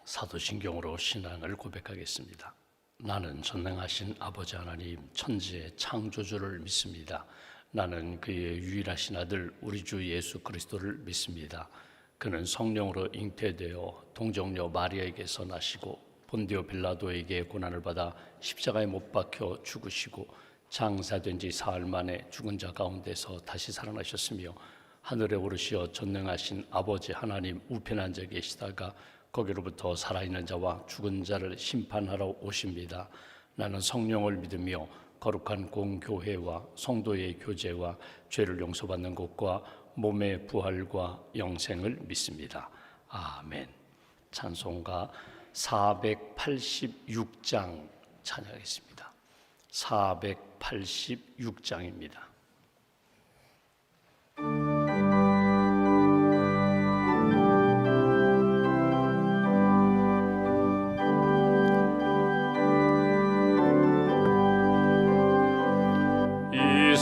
사도신경으로 신앙을 고백하겠습니다. 나는 전능하신 아버지 하나님 천지의 창조주를 믿습니다. 나는 그의 유일하신 아들 우리 주 예수 그리스도를 믿습니다. 그는 성령으로 잉태되어 동정녀 마리아에게서 나시고 본디오 빌라도에게 고난을 받아 십자가에 못 박혀 죽으시고 장사된 지 사흘 만에 죽은 자 가운데서 다시 살아나셨으며 하늘에 오르시어 전능하신 아버지 하나님 우편에 앉아 계시다가 거기로부터 살아있는 자와 죽은 자를 심판하러 오십니다. 나는 성령을 믿으며 거룩한 공교회와 성도의 교제와 죄를 용서받는 것과 몸의 부활과 영생을 믿습니다. 아멘. 찬송가 486장 찬양하겠습니다. 486장입니다.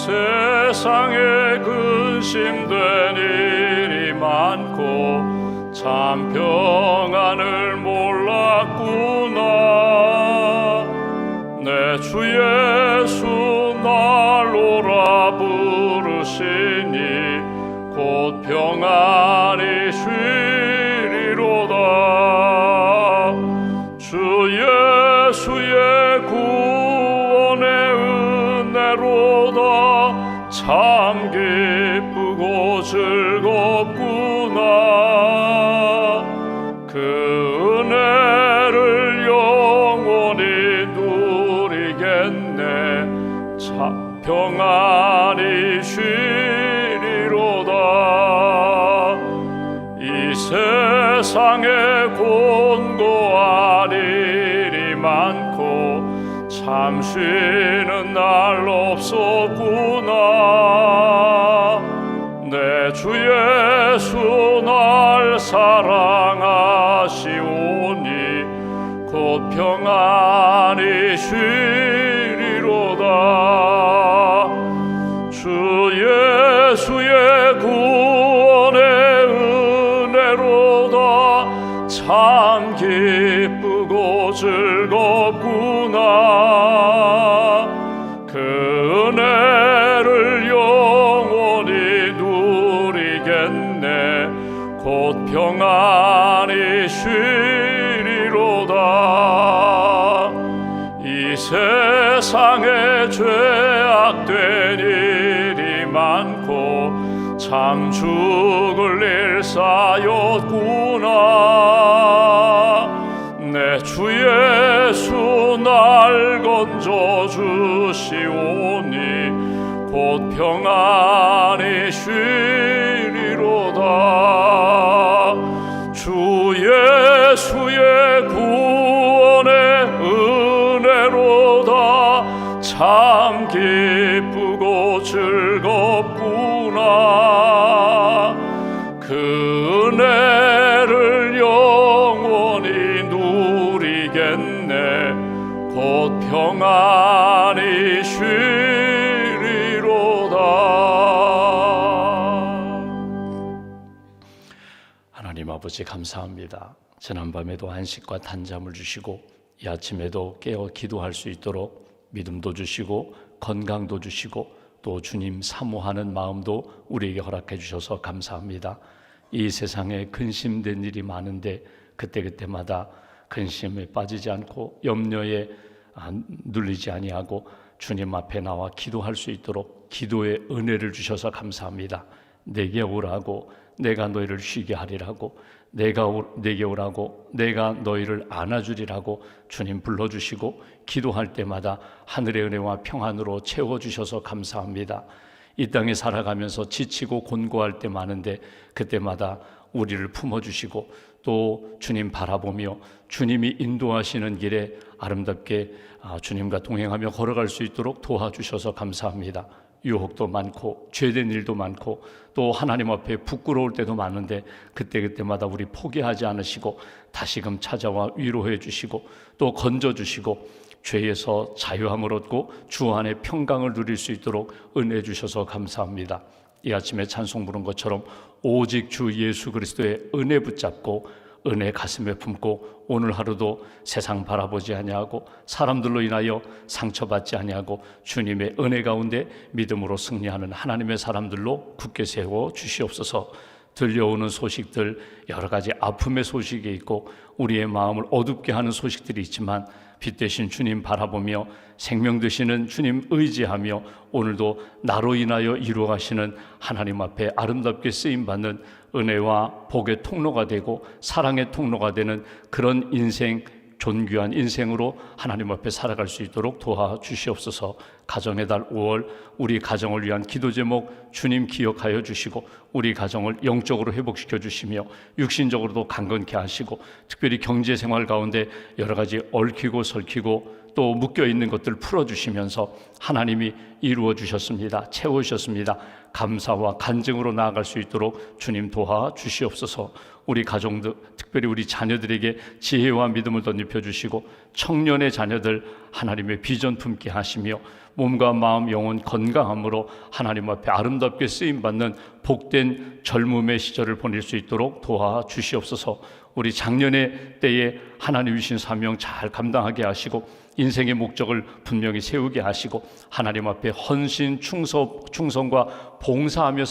세상에 근심된 일이 많고 참 평안을 몰랐구나. 내 주 예수 날 오라 부르시니 곧 평안히 쉬리로다. 주 예수의 구원의 은혜로다. 참 기쁘고 즐겁구나. 그 은혜를 영원히 누리겠네. 참 평안히 쉬리로다. 이 세상에 곤고한 일이 많고 참 쉬는 날 없었구나. 내 주 예수 날 사랑하시오니 곧 평안히 쉬리로다. 주 예수의 구원의 은혜로다. 참 기쁘고 즐겁구나. 그 은혜를 영원히 누리겠네. 곧 평안히 쉬리로다. 이 세상에 죄악된 일이 많고 참 죽을 일 쌓였구나. 내 주 예수 날 건져 주시오니 곧 평안히 쉬리로다. 주 예수의 구원의 은혜로다. 참 기쁘고 즐겁구나. 그 은혜를 영원히 누리겠네. 곧 평안히 쉬리로다. 하나님 아버지 감사합니다. 지난밤에도 안식과 단잠을 주시고 이 아침에도 깨어 기도할 수 있도록 믿음도 주시고 건강도 주시고 또 주님 사모하는 마음도 우리에게 허락해 주셔서 감사합니다. 이 세상에 근심된 일이 많은데 그때그때마다 근심에 빠지지 않고 염려에 눌리지 아니하고 주님 앞에 나와 기도할 수 있도록 기도의 은혜를 주셔서 감사합니다. 내게 오라고 내가 너희를 쉬게 하리라고 내게 오라고 내가 너희를 안아주리라고 주님 불러주시고 기도할 때마다 하늘의 은혜와 평안으로 채워주셔서 감사합니다. 이 땅에 살아가면서 지치고 곤고할 때 많은데 그때마다 우리를 품어주시고 또 주님 바라보며 주님이 인도하시는 길에 아름답게 주님과 동행하며 걸어갈 수 있도록 도와주셔서 감사합니다. 유혹도 많고 죄된 일도 많고 또 하나님 앞에 부끄러울 때도 많은데 그때마다 우리 포기하지 않으시고 다시금 찾아와 위로해 주시고 또 건져 주시고 죄에서 자유함을 얻고 주 안에 평강을 누릴 수 있도록 은혜 주셔서 감사합니다. 이 아침에 찬송 부른 것처럼 오직 주 예수 그리스도의 은혜 붙잡고 은혜 가슴에 품고 오늘 하루도 세상 바라보지 아니하고 사람들로 인하여 상처받지 아니하고 주님의 은혜 가운데 믿음으로 승리하는 하나님의 사람들로 굳게 세워 주시옵소서. 들려오는 소식들, 여러 가지 아픔의 소식이 있고 우리의 마음을 어둡게 하는 소식들이 있지만 빛 대신 주님 바라보며 생명 되시는 주님 의지하며 오늘도 나로 인하여 이루어가시는 하나님 앞에 아름답게 쓰임받는 은혜와 복의 통로가 되고 사랑의 통로가 되는 그런 인생, 존귀한 인생으로 하나님 앞에 살아갈 수 있도록 도와주시옵소서. 가정의 달 5월 우리 가정을 위한 기도 제목 주님 기억하여 주시고 우리 가정을 영적으로 회복시켜 주시며 육신적으로도 강건케 하시고 특별히 경제생활 가운데 여러 가지 얽히고 설키고 또 묶여있는 것들을 풀어주시면서 하나님이 이루어 주셨습니다. 채워주셨습니다. 감사와 간증으로 나아갈 수 있도록 주님 도와주시옵소서. 우리 가정들, 특별히 우리 자녀들에게 지혜와 믿음을 덧입혀 주시고 청년의 자녀들 하나님의 비전 품게 하시며 몸과 마음, 영혼 건강함으로 하나님 앞에 아름답게 쓰임받는 복된 젊음의 시절을 보낼 수 있도록 도와주시옵소서. 우리 작년의 때에 하나님 주신 사명 잘 감당하게 하시고 인생의 목적을 분명히 세우게 하시고 하나님 앞에 헌신, 충성과 봉사하며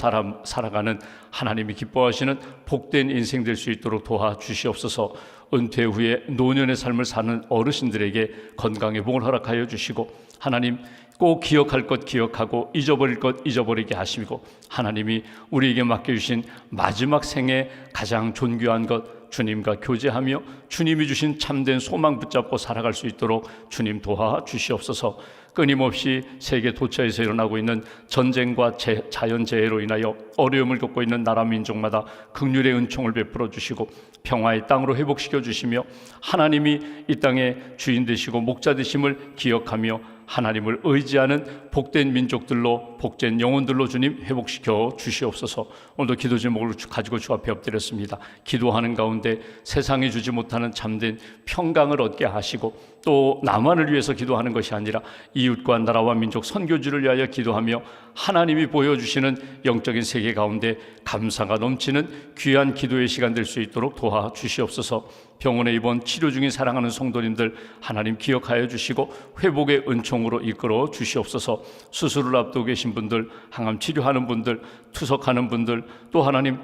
살아가는 하나님이 기뻐하시는 복된 인생 될 수 있도록 도와주시옵소서. 은퇴 후에 노년의 삶을 사는 어르신들에게 건강의 복을 허락하여 주시고 하나님 꼭 기억할 것 기억하고 잊어버릴 것 잊어버리게 하시고 하나님이 우리에게 맡겨주신 마지막 생에 가장 존귀한 것 주님과 교제하며 주님이 주신 참된 소망 붙잡고 살아갈 수 있도록 주님 도와주시옵소서. 끊임없이 세계 도처에서 일어나고 있는 전쟁과 자연재해로 인하여 어려움을 겪고 있는 나라 민족마다 긍휼의 은총을 베풀어 주시고 평화의 땅으로 회복시켜 주시며 하나님이 이 땅의 주인 되시고 목자 되심을 기억하며 하나님을 의지하는 복된 민족들로 복된 영혼들로 주님 회복시켜 주시옵소서. 오늘도 기도 제목을 가지고 주 앞에 엎드렸습니다. 기도하는 가운데 세상이 주지 못하는 참된 평강을 얻게 하시고 또 나만을 위해서 기도하는 것이 아니라 이웃과 나라와 민족 선교지를 위하여 기도하며 하나님이 보여주시는 영적인 세계 가운데 감사가 넘치는 귀한 기도의 시간 될 수 있도록 도와주시옵소서. 병원에 입원 치료 중인 사랑하는 성도님들 하나님 기억하여 주시고 회복의 은총으로 이끌어 주시옵소서. 수술을 앞두고 계신 분들, 항암 치료하는 분들, 투석하는 분들, 또 하나님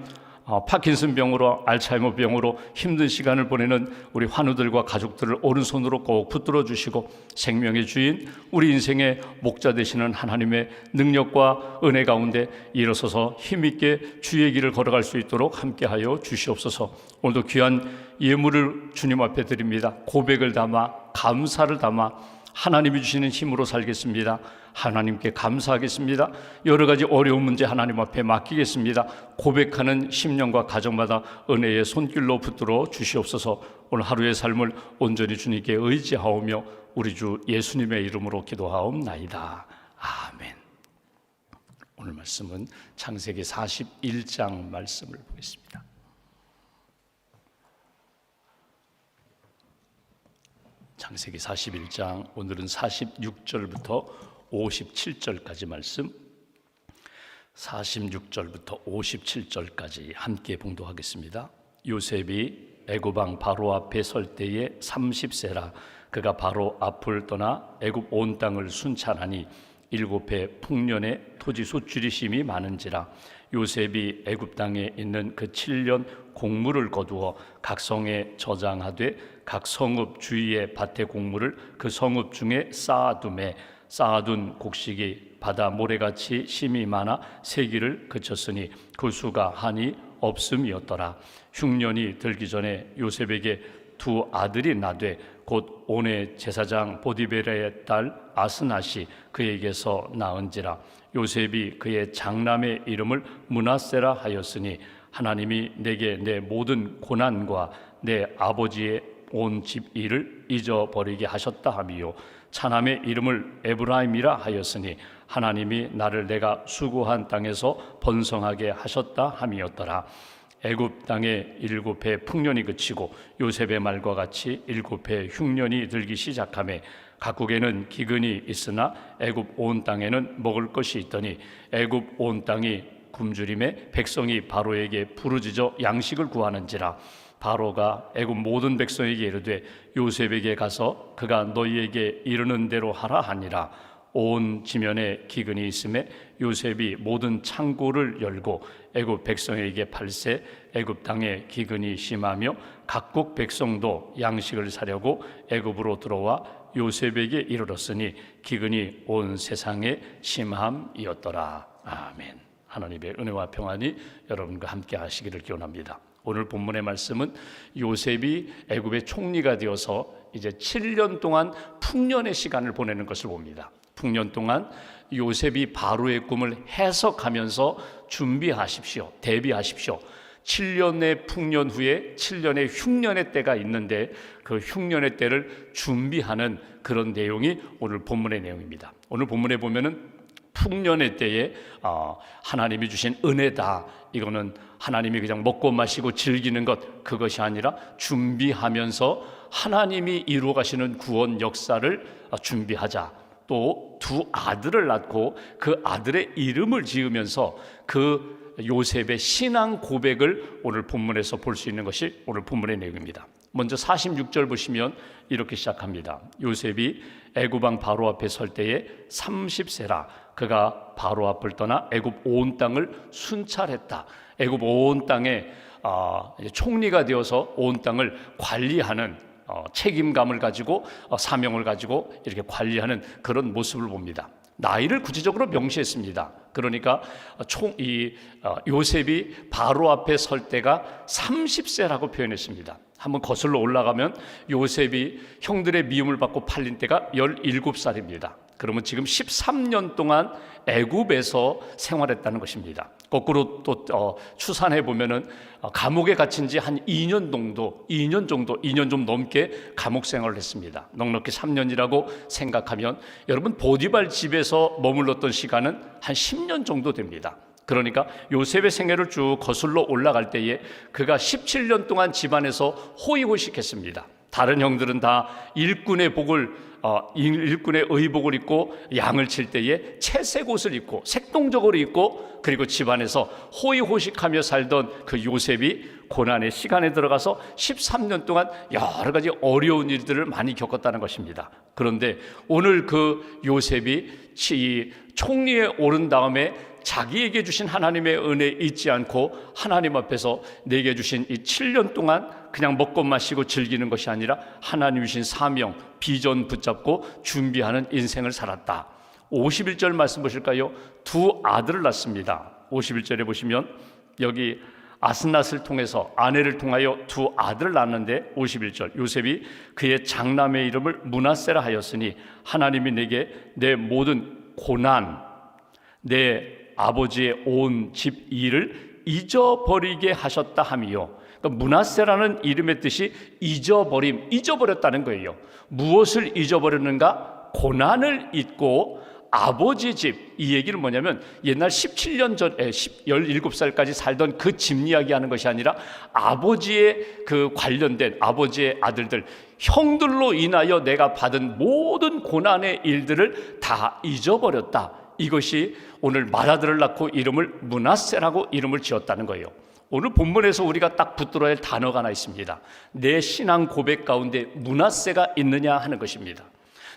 파킨슨 병으로 알츠하이머 병으로 힘든 시간을 보내는 우리 환우들과 가족들을 오른손으로 꼭 붙들어 주시고 생명의 주인 우리 인생의 목자 되시는 하나님의 능력과 은혜 가운데 일어서서 힘있게 주의 길을 걸어갈 수 있도록 함께하여 주시옵소서. 오늘도 귀한 예물을 주님 앞에 드립니다. 고백을 담아 감사를 담아 하나님이 주시는 힘으로 살겠습니다. 하나님께 감사하겠습니다. 여러 가지 어려운 문제 하나님 앞에 맡기겠습니다. 고백하는 심령과 가정마다 은혜의 손길로 붙들어 주시옵소서. 오늘 하루의 삶을 온전히 주님께 의지하오며 우리 주 예수님의 이름으로 기도하옵나이다. 아멘. 오늘 말씀은 창세기 41장 말씀을 보겠습니다. 창세기 41장 오늘은 46절부터 57절까지 말씀 46절부터 57절까지 함께 봉독하겠습니다. 요셉이 애굽 왕 바로 앞에 설 때에 30세라 그가 바로 앞을 떠나 애굽 온 땅을 순찰하니 7해 풍년에 토지 소출이 심히 많은지라 요셉이 애굽 땅에 있는 그 7년 곡물을 거두어 각 성에 저장하되 각 성읍 주위의 밭의 곡물을 그 성읍 중에 쌓아둔 곡식이 바다 모래같이 심이 많아 세기를 그쳤으니 그 수가 한이 없음이었더라. 흉년이 들기 전에 요셉에게 두 아들이 나되 곧 온의 제사장 보디베라의 딸 아스낫이 그에게서 낳은지라. 요셉이 그의 장남의 이름을 므낫세라 하였으니 하나님이 내게 내 모든 고난과 내 아버지의 온 집 일을 잊어버리게 하셨다 하미요. 차남의 이름을 에브라임이라 하였으니 하나님이 나를 내가 수고한 땅에서 번성하게 하셨다 함이었더라. 애굽 땅에 7해 풍년이 그치고 요셉의 말과 같이 7해 흉년이 들기 시작하매 각국에는 기근이 있으나 애굽 온 땅에는 먹을 것이 있더니 애굽 온 땅이 굶주림에 백성이 바로에게 부르짖어 양식을 구하는지라. 바로가 애굽 모든 백성에게 이르되 요셉에게 가서 그가 너희에게 이르는 대로 하라 하니라. 온 지면에 기근이 있음에 요셉이 모든 창고를 열고 애굽 백성에게 팔세 애굽 땅에 기근이 심하며 각국 백성도 양식을 사려고 애굽으로 들어와 요셉에게 이르렀으니 기근이 온 세상에 심함이었더라. 아멘. 하나님의 은혜와 평안이 여러분과 함께 하시기를 기원합니다. 오늘 본문의 말씀은 요셉이 애굽의 총리가 되어서 이제 7년 동안 풍년의 시간을 보내는 것을 봅니다. 풍년 동안 요셉이 바로의 꿈을 해석하면서 준비하십시오. 대비하십시오. 7년의 풍년 후에 7년의 흉년의 때가 있는데 그 흉년의 때를 준비하는 그런 내용이 오늘 본문의 내용입니다. 오늘 본문에 보면은 풍년의 때에 하나님이 주신 은혜다. 이거는 하나님이 그냥 먹고 마시고 즐기는 것, 그것이 아니라 준비하면서 하나님이 이루어 가시는 구원 역사를 준비하자. 또 두 아들을 낳고 그 아들의 이름을 지으면서 그 요셉의 신앙 고백을 오늘 본문에서 볼 수 있는 것이 오늘 본문의 내용입니다. 먼저 46절 보시면 이렇게 시작합니다. 요셉이 애굽 왕 바로 앞에 설 때에 30세라. 그가 바로 앞을 떠나 애굽 온 땅을 순찰했다. 애굽 온 땅에 총리가 되어서 온 땅을 관리하는 책임감을 가지고 사명을 가지고 이렇게 관리하는 그런 모습을 봅니다. 나이를 구체적으로 명시했습니다. 그러니까 요셉이 바로 앞에 설 때가 30세라고 표현했습니다. 한번 거슬러 올라가면 요셉이 형들의 미움을 받고 팔린 때가 17살입니다. 그러면 지금 13년 동안 애굽에서 생활했다는 것입니다. 거꾸로 또 추산해 보면은 감옥에 갇힌 지 한 2년 좀 넘게 감옥 생활을 했습니다. 넉넉히 3년이라고 생각하면 여러분 보디발 집에서 머물렀던 시간은 한 10년 정도 됩니다. 그러니까 요셉의 생애를 쭉 거슬러 올라갈 때에 그가 17년 동안 집안에서 호의호식했습니다. 다른 형들은 다 일꾼의 의복을 입고 양을 칠 때에 채색 옷을 입고 색동적으로 입고 그리고 집안에서 호의호식하며 살던 그 요셉이 고난의 시간에 들어가서 13년 동안 여러 가지 어려운 일들을 많이 겪었다는 것입니다. 그런데 오늘 그 요셉이 총리에 오른 다음에 자기에게 주신 하나님의 은혜에 잊지 않고 하나님 앞에서 내게 주신 이 7년 동안 그냥 먹고 마시고 즐기는 것이 아니라 하나님 주신 사명, 비전 붙잡고 준비하는 인생을 살았다. 51절 말씀 보실까요? 두 아들을 낳습니다. 51절에 보시면 여기 아스낫을 통해서 아내를 통하여 두 아들을 낳았는데 51절 요셉이 그의 장남의 이름을 므낫세라 하였으니 하나님이 내게 내 모든 고난 내 아버지의 온 집 일을 잊어버리게 하셨다 함이요. 그러니까 므낫세라는 이름의 뜻이 잊어버렸다는 거예요. 무엇을 잊어버렸는가? 고난을 잊고 아버지 집, 이 얘기는 뭐냐면 옛날 17년 전에 17살까지 살던 그 집 이야기하는 것이 아니라 아버지의 그 관련된 아버지의 아들들, 형들로 인하여 내가 받은 모든 고난의 일들을 다 잊어버렸다. 이것이 오늘 맏아들을 낳고 이름을 므낫세라고 이름을 지었다는 거예요. 오늘 본문에서 우리가 딱 붙들어야 할 단어가 하나 있습니다. 내 신앙 고백 가운데 므낫세가 있느냐 하는 것입니다.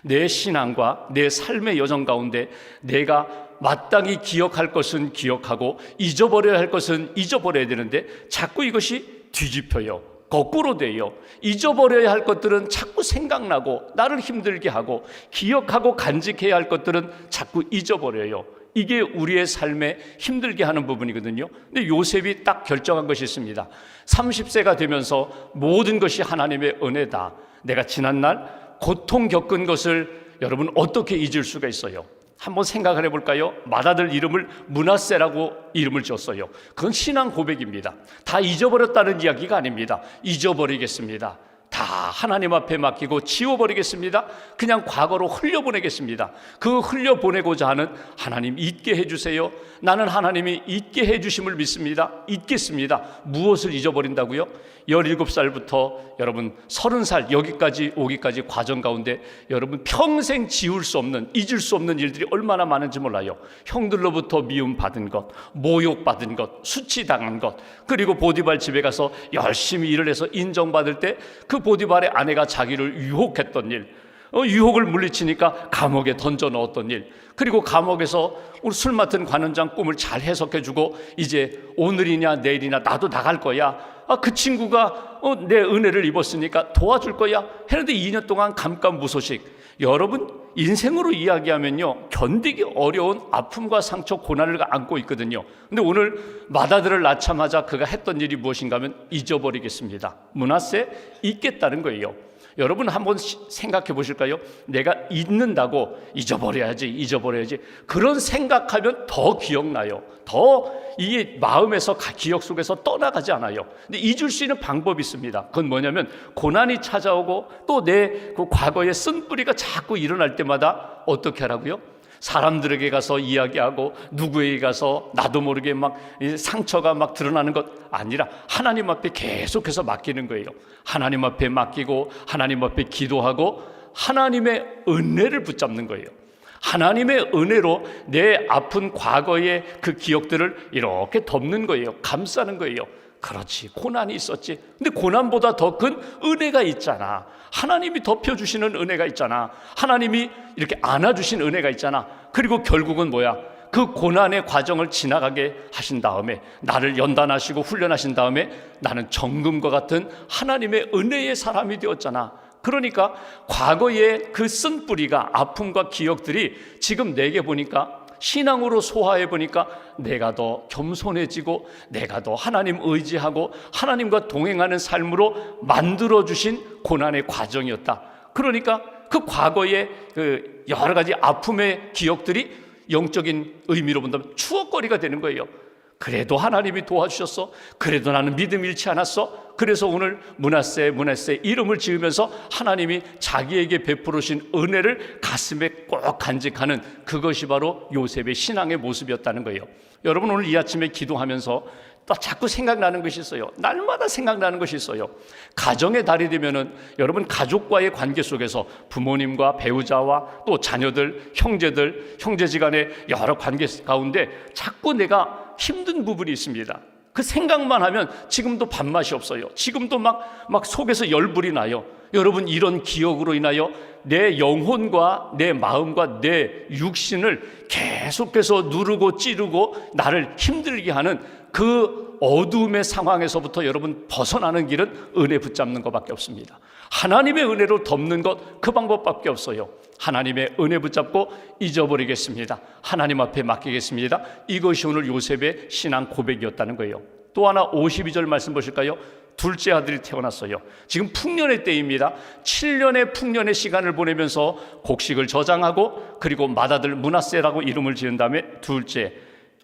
내 신앙과 내 삶의 여정 가운데 내가 마땅히 기억할 것은 기억하고 잊어버려야 할 것은 잊어버려야 되는데 자꾸 이것이 뒤집혀요. 거꾸로 돼요. 잊어버려야 할 것들은 자꾸 생각나고 나를 힘들게 하고 기억하고 간직해야 할 것들은 자꾸 잊어버려요. 이게 우리의 삶에 힘들게 하는 부분이거든요. 근데 요셉이 딱 결정한 것이 있습니다. 30세가 되면서 모든 것이 하나님의 은혜다. 내가 지난날 고통 겪은 것을 여러분 어떻게 잊을 수가 있어요? 한번 생각을 해볼까요? 맏아들 이름을 므낫세라고 이름을 지었어요. 그건 신앙 고백입니다. 다 잊어버렸다는 이야기가 아닙니다. 잊어버리겠습니다. 다 하나님 앞에 맡기고 지워버리겠습니다. 그냥 과거로 흘려보내겠습니다. 그 흘려보내고자 하는 하나님 잊게 해주세요. 나는 하나님이 잊게 해주심을 믿습니다. 잊겠습니다. 무엇을 잊어버린다고요? 17살부터 여러분 30살 여기까지 오기까지 과정 가운데 여러분 평생 지울 수 없는, 잊을 수 없는 일들이 얼마나 많은지 몰라요. 형들로부터 미움받은 것, 모욕받은 것, 수치당한 것, 그리고 보디발 집에 가서 열심히 일을 해서 인정받을 때 그 보디발의 아내가 자기를 유혹했던 일, 유혹을 물리치니까 감옥에 던져 넣었던 일, 그리고 감옥에서 우리 술 맡은 관원장 꿈을 잘 해석해주고 이제 오늘이냐 내일이냐 나도 나갈 거야. 그 친구가 내 은혜를 입었으니까 도와줄 거야 했는데 2년 동안 감감무소식. 여러분 인생으로 이야기하면요 견디기 어려운 아픔과 상처 고난을 안고 있거든요. 근데 오늘 맏아들을 낳자마자 그가 했던 일이 무엇인가 하면 잊어버리겠습니다. 므낫세 잊겠다는 거예요. 여러분 한번 생각해 보실까요? 내가 잊는다고 잊어버려야지 그런 생각하면 더 기억나요. 더 이게 마음에서 기억 속에서 떠나가지 않아요. 근데 잊을 수 있는 방법이 있습니다. 그건 뭐냐면 고난이 찾아오고 또 내 그 과거의 쓴뿌리가 자꾸 일어날 때마다 어떻게 하라고요? 사람들에게 가서 이야기하고 누구에게 가서 나도 모르게 막 상처가 막 드러나는 것 아니라 하나님 앞에 계속해서 맡기는 거예요. 하나님 앞에 맡기고 하나님 앞에 기도하고 하나님의 은혜를 붙잡는 거예요. 하나님의 은혜로 내 아픈 과거의 그 기억들을 이렇게 덮는 거예요. 감싸는 거예요. 그렇지, 고난이 있었지. 근데 고난보다 더 큰 은혜가 있잖아. 하나님이 덮여주시는 은혜가 있잖아. 하나님이 이렇게 안아주신 은혜가 있잖아. 그리고 결국은 뭐야? 그 고난의 과정을 지나가게 하신 다음에 나를 연단하시고 훈련하신 다음에 나는 정금과 같은 하나님의 은혜의 사람이 되었잖아. 그러니까 과거의 그 쓴뿌리가 아픔과 기억들이 지금 내게 보니까 신앙으로 소화해 보니까 내가 더 겸손해지고 내가 더 하나님 의지하고 하나님과 동행하는 삶으로 만들어주신 고난의 과정이었다. 그러니까 그 과거의 그 여러 가지 아픔의 기억들이 영적인 의미로 본다면 추억거리가 되는 거예요. 그래도 하나님이 도와주셨어. 그래도 나는 믿음 잃지 않았어. 그래서 오늘 므낫세 이름을 지으면서 하나님이 자기에게 베풀으신 은혜를 가슴에 꼭 간직하는 그것이 바로 요셉의 신앙의 모습이었다는 거예요. 여러분 오늘 이 아침에 기도하면서 또 자꾸 생각나는 것이 있어요. 날마다 생각나는 것이 있어요. 가정의 달이 되면은 여러분 가족과의 관계 속에서 부모님과 배우자와 또 자녀들, 형제들, 형제지간의 여러 관계 가운데 자꾸 내가 힘든 부분이 있습니다. 그 생각만 하면 지금도 밥맛이 없어요. 지금도 막 속에서 열불이 나요. 여러분 이런 기억으로 인하여 내 영혼과 내 마음과 내 육신을 계속해서 누르고 찌르고 나를 힘들게 하는 그 어두움의 상황에서부터 여러분 벗어나는 길은 은혜 붙잡는 것밖에 없습니다. 하나님의 은혜로 덮는 것 그 방법밖에 없어요. 하나님의 은혜 붙잡고 잊어버리겠습니다. 하나님 앞에 맡기겠습니다. 이것이 오늘 요셉의 신앙 고백이었다는 거예요. 또 하나 52절 말씀 보실까요? 둘째 아들이 태어났어요. 지금 풍년의 때입니다. 7년의 풍년의 시간을 보내면서 곡식을 저장하고 그리고 맏아들 므낫세라고 이름을 지은 다음에 둘째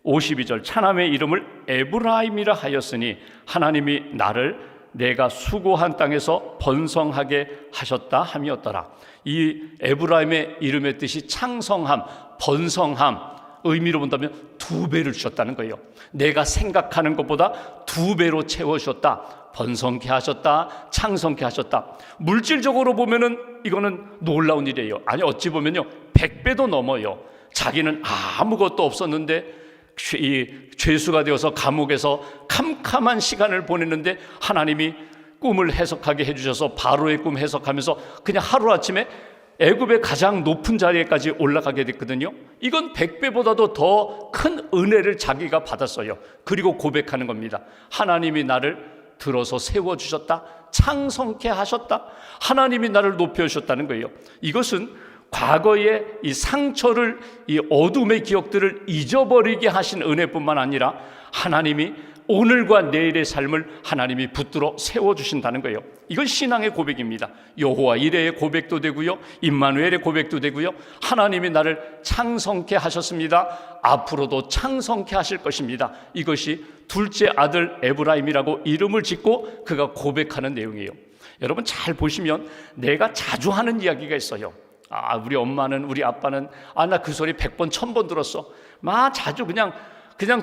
52절 차남의 이름을 에브라임이라 하였으니 하나님이 나를 내가 수고한 땅에서 번성하게 하셨다 함이었더라. 이 에브라임의 이름의 뜻이 창성함, 번성함, 의미로 본다면 2배를 주셨다는 거예요. 내가 생각하는 것보다 2배로 채워주셨다. 번성케 하셨다. 창성케 하셨다. 물질적으로 보면은 이거는 놀라운 일이에요. 아니 어찌 보면요 100배도 넘어요. 자기는 아무것도 없었는데 이 죄수가 되어서 감옥에서 캄캄한 시간을 보냈는데 하나님이 꿈을 해석하게 해주셔서 바로의 꿈 해석하면서 그냥 하루아침에 애굽의 가장 높은 자리에까지 올라가게 됐거든요. 이건 100배보다도 더 큰 은혜를 자기가 받았어요. 그리고 고백하는 겁니다. 하나님이 나를 들어서 세워주셨다. 창성케 하셨다. 하나님이 나를 높여주셨다는 거예요. 이것은 과거의 이 상처를, 이 어둠의 기억들을 잊어버리게 하신 은혜뿐만 아니라 하나님이 오늘과 내일의 삶을 하나님이 붙들어 세워주신다는 거예요. 이건 신앙의 고백입니다. 여호와 이레의 고백도 되고요, 임마누엘의 고백도 되고요. 하나님이 나를 창성케 하셨습니다. 앞으로도 창성케 하실 것입니다. 이것이 둘째 아들 에브라임이라고 이름을 짓고 그가 고백하는 내용이에요. 여러분 잘 보시면 내가 자주 하는 이야기가 있어요. 우리 엄마는, 우리 아빠는 나 그 소리 100번 1000번 들었어. 자주 그냥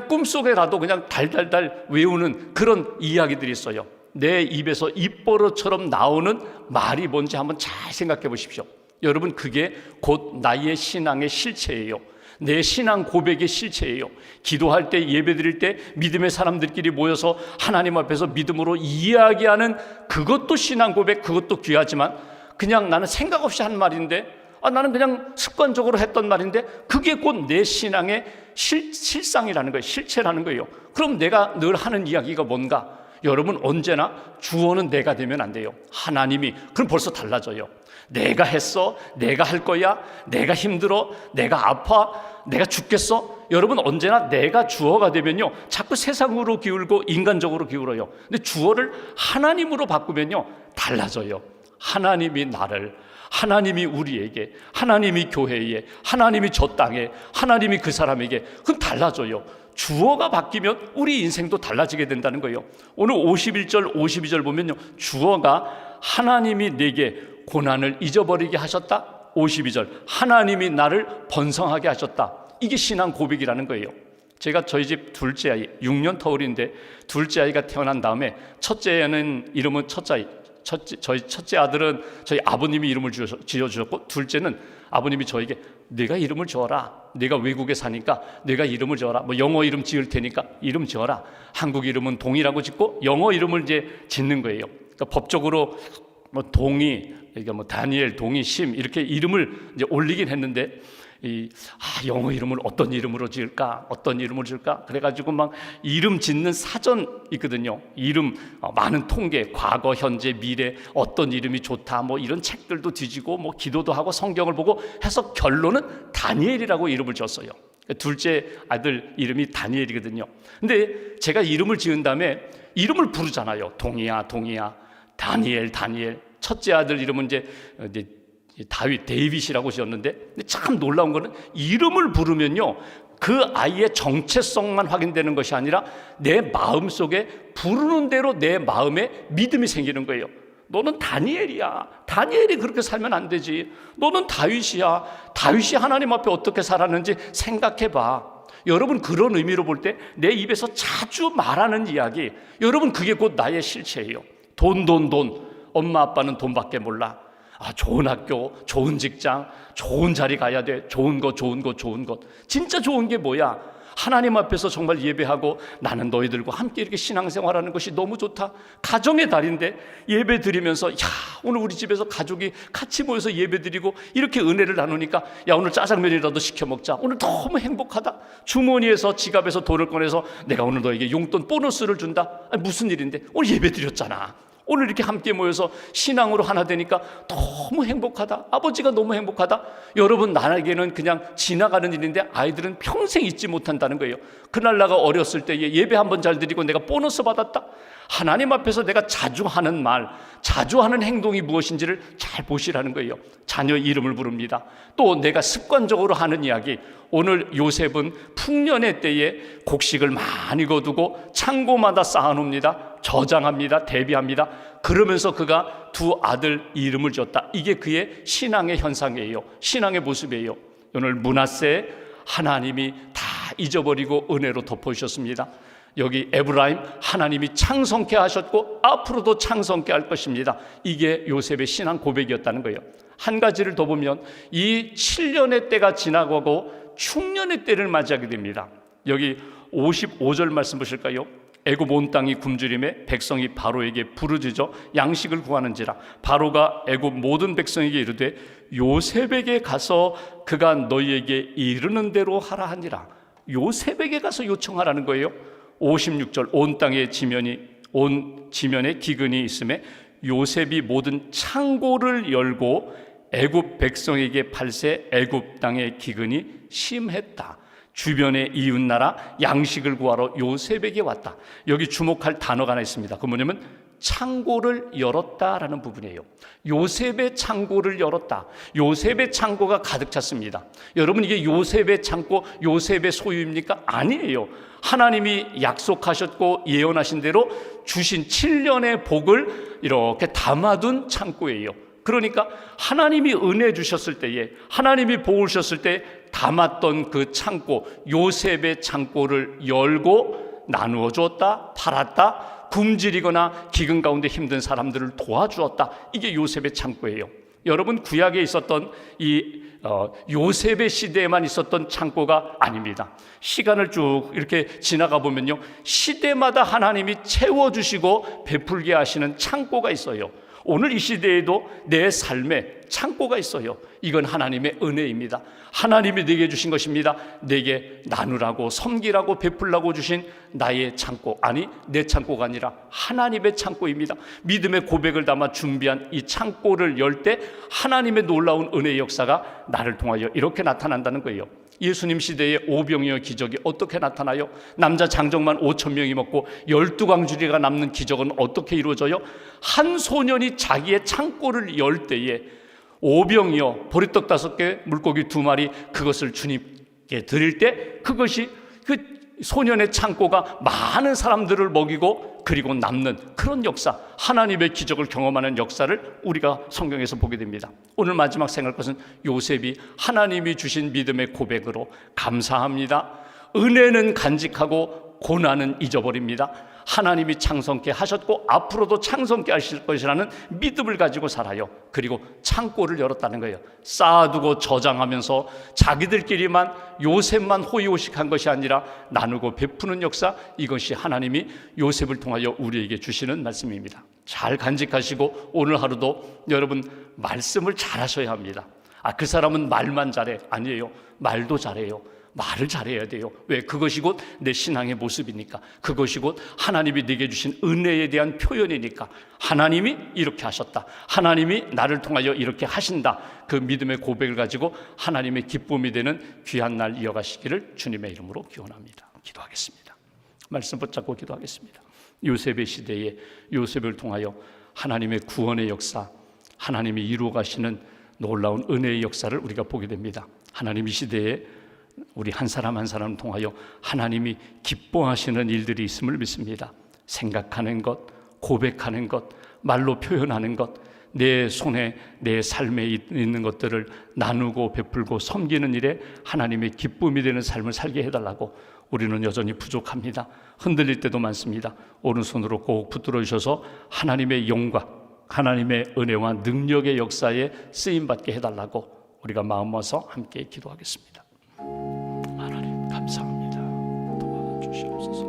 꿈속에라도 그냥 달달달 외우는 그런 이야기들이 있어요. 내 입에서 입버릇처럼 나오는 말이 뭔지 한번 잘 생각해 보십시오. 여러분, 그게 곧 나의 신앙의 실체예요. 내 신앙 고백의 실체예요. 기도할 때, 예배 드릴 때 믿음의 사람들끼리 모여서 하나님 앞에서 믿음으로 이야기하는 그것도 신앙 고백, 그것도 귀하지만 그냥 나는 생각 없이 한 말인데, 나는 그냥 습관적으로 했던 말인데 그게 곧 내 신앙의 실상이라는 거예요. 실체라는 거예요. 그럼 내가 늘 하는 이야기가 뭔가? 여러분, 언제나 주어는 내가 되면 안 돼요. 하나님이. 그럼 벌써 달라져요. 내가 했어? 내가 할 거야? 내가 힘들어? 내가 아파? 내가 죽겠어? 여러분, 언제나 내가 주어가 되면요 자꾸 세상으로 기울고 인간적으로 기울어요. 근데 주어를 하나님으로 바꾸면요 달라져요. 하나님이 나를, 하나님이 우리에게, 하나님이 교회에, 하나님이 저 땅에, 하나님이 그 사람에게, 그럼 달라져요. 주어가 바뀌면 우리 인생도 달라지게 된다는 거예요. 오늘 51절 52절 보면요, 주어가 하나님이 내게 고난을 잊어버리게 하셨다. 52절, 하나님이 나를 번성하게 하셨다. 이게 신앙 고백이라는 거예요. 제가 저희 집 둘째 아이, 6년 터울인데 둘째 아이가 태어난 다음에 첫째는 이름은 저희 첫째 아들은 저희 아버님이 이름을 지어주셨고, 둘째는 아버님이 저에게 네가 이름을 지어라. 내가 외국에 사니까 네가 이름을 지어라. 영어 이름 지을 테니까 이름 지어라. 한국 이름은 동이라고 짓고 영어 이름을 이제 짓는 거예요. 그러니까 법적으로 동이, 그러니까 다니엘, 동이, 심 이렇게 이름을 이제 올리긴 했는데 영어 이름을 어떤 이름으로 지을까? 어떤 이름을 지을까? 그래가지고 막 이름 짓는 사전 있거든요. 이름 많은 통계, 과거, 현재, 미래 어떤 이름이 좋다 이런 책들도 뒤지고 기도도 하고 성경을 보고 해서 결론은 다니엘이라고 이름을 지었어요. 둘째 아들 이름이 다니엘이거든요. 근데 제가 이름을 지은 다음에 이름을 부르잖아요. 동이야, 다니엘. 첫째 아들 이름은 이제 데이빗이라고 지었는데, 참 놀라운 거는 이름을 부르면요 그 아이의 정체성만 확인되는 것이 아니라 내 마음속에 부르는 대로 내 마음에 믿음이 생기는 거예요. 너는 다니엘이야. 다니엘이 그렇게 살면 안 되지. 너는 다윗이야. 다윗이 하나님 앞에 어떻게 살았는지 생각해봐. 여러분, 그런 의미로 볼 때 내 입에서 자주 말하는 이야기, 여러분 그게 곧 나의 실체예요. 돈. 엄마 아빠는 돈밖에 몰라. 좋은 학교, 좋은 직장, 좋은 자리 가야 돼. 좋은 것. 진짜 좋은 게 뭐야? 하나님 앞에서 정말 예배하고 나는 너희들과 함께 이렇게 신앙생활하는 것이 너무 좋다. 가정의 달인데 예배 드리면서 오늘 우리 집에서 가족이 같이 모여서 예배 드리고 이렇게 은혜를 나누니까 오늘 짜장면이라도 시켜 먹자. 오늘 너무 행복하다. 주머니에서 지갑에서 돈을 꺼내서 내가 오늘 너에게 용돈 보너스를 준다. 무슨 일인데? 오늘 예배 드렸잖아. 오늘 이렇게 함께 모여서 신앙으로 하나 되니까 너무 행복하다. 아버지가 너무 행복하다. 여러분, 나에게는 그냥 지나가는 일인데 아이들은 평생 잊지 못한다는 거예요. 그날 나가 어렸을 때에 예배 한번 잘 드리고 내가 보너스 받았다. 하나님 앞에서 내가 자주 하는 말, 자주 하는 행동이 무엇인지를 잘 보시라는 거예요. 자녀 이름을 부릅니다. 또 내가 습관적으로 하는 이야기, 오늘 요셉은 풍년의 때에 곡식을 많이 거두고 창고마다 쌓아놓습니다. 저장합니다. 대비합니다. 그러면서 그가 두 아들 이름을 지었다. 이게 그의 신앙의 현상이에요. 신앙의 모습이에요. 오늘 므낫세, 하나님이 다 잊어버리고 은혜로 덮어주셨습니다. 여기 에브라임, 하나님이 창성케 하셨고 앞으로도 창성케 할 것입니다. 이게 요셉의 신앙 고백이었다는 거예요. 한 가지를 더 보면 이 7년의 때가 지나가고 충년의 때를 맞이하게 됩니다. 여기 55절 말씀 보실까요? 애굽 온 땅이 굶주림에 백성이 바로에게 부르짖어 양식을 구하는지라. 바로가 애굽 모든 백성에게 이르되 요셉에게 가서 그가 너희에게 이르는 대로 하라 하니라. 요셉에게 가서 요청하라는 거예요. 56절, 온 지면에 기근이 있음에 요셉이 모든 창고를 열고 애굽 백성에게 팔세 애굽 땅의 기근이 심했다. 주변의 이웃나라 양식을 구하러 요셉에게 왔다. 여기 주목할 단어가 하나 있습니다. 그 뭐냐면 창고를 열었다라는 부분이에요. 요셉의 창고를 열었다. 요셉의 창고가 가득 찼습니다. 여러분, 이게 요셉의 창고, 요셉의 소유입니까? 아니에요. 하나님이 약속하셨고 예언하신 대로 주신 7년의 복을 이렇게 담아둔 창고예요. 그러니까 하나님이 은혜 주셨을 때에, 하나님이 복을 주셨을 때 담았던 그 창고, 요셉의 창고를 열고 나누어 주었다, 팔았다, 굶주리거나 기근 가운데 힘든 사람들을 도와주었다. 이게 요셉의 창고예요. 여러분, 구약에 있었던 이 요셉의 시대에만 있었던 창고가 아닙니다. 시간을 쭉 이렇게 지나가 보면요, 시대마다 하나님이 채워주시고 베풀게 하시는 창고가 있어요. 오늘 이 시대에도 내 삶에 창고가 있어요. 이건 하나님의 은혜입니다. 하나님이 내게 주신 것입니다. 내게 나누라고, 섬기라고, 베풀라고 주신 나의 창고, 아니 내 창고가 아니라 하나님의 창고입니다. 믿음의 고백을 담아 준비한 이 창고를 열 때 하나님의 놀라운 은혜의 역사가 나를 통하여 이렇게 나타난다는 거예요. 예수님 시대의 오병이어 기적이 어떻게 나타나요? 남자 장정만 5,000명이 먹고 12광주리가 남는 기적은 어떻게 이루어져요? 한 소년이 자기의 창고를 열 때에 오병이어, 보리떡 5개, 물고기 2마리, 그것을 주님께 드릴 때 그것이 그 소년의 창고가 많은 사람들을 먹이고 그리고 남는 그런 역사, 하나님의 기적을 경험하는 역사를 우리가 성경에서 보게 됩니다. 오늘 마지막 생각할 것은 요셉이 하나님이 주신 믿음의 고백으로 감사합니다. 은혜는 간직하고 고난은 잊어버립니다. 하나님이 창성케 하셨고 앞으로도 창성케 하실 것이라는 믿음을 가지고 살아요. 그리고 창고를 열었다는 거예요. 쌓아두고 저장하면서 자기들끼리만 요셉만 호의호식한 것이 아니라 나누고 베푸는 역사, 이것이 하나님이 요셉을 통하여 우리에게 주시는 말씀입니다. 잘 간직하시고 오늘 하루도 여러분 말씀을 잘 하셔야 합니다. 그 사람은 말만 잘해. 아니에요. 말도 잘해요. 말을 잘해야 돼요. 왜? 그것이 곧 내 신앙의 모습이니까. 그것이 곧 하나님이 내게 주신 은혜에 대한 표현이니까. 하나님이 이렇게 하셨다, 하나님이 나를 통하여 이렇게 하신다, 그 믿음의 고백을 가지고 하나님의 기쁨이 되는 귀한 날 이어가시기를 주님의 이름으로 기원합니다. 기도하겠습니다. 말씀 붙잡고 기도하겠습니다. 요셉의 시대에 요셉을 통하여 하나님의 구원의 역사, 하나님이 이루어 가시는 놀라운 은혜의 역사를 우리가 보게 됩니다. 하나님 이 시대에 우리 한 사람 한 사람을 통하여 하나님이 기뻐하시는 일들이 있음을 믿습니다. 생각하는 것, 고백하는 것, 말로 표현하는 것, 내 손에 내 삶에 있는 것들을 나누고 베풀고 섬기는 일에 하나님의 기쁨이 되는 삶을 살게 해달라고. 우리는 여전히 부족합니다. 흔들릴 때도 많습니다. 오른손으로 꼭 붙들어 주셔서 하나님의 영광, 하나님의 은혜와 능력의 역사에 쓰임받게 해달라고 우리가 마음 모아서 함께 기도하겠습니다. 하나님 감사합니다. 도와주시옵소서.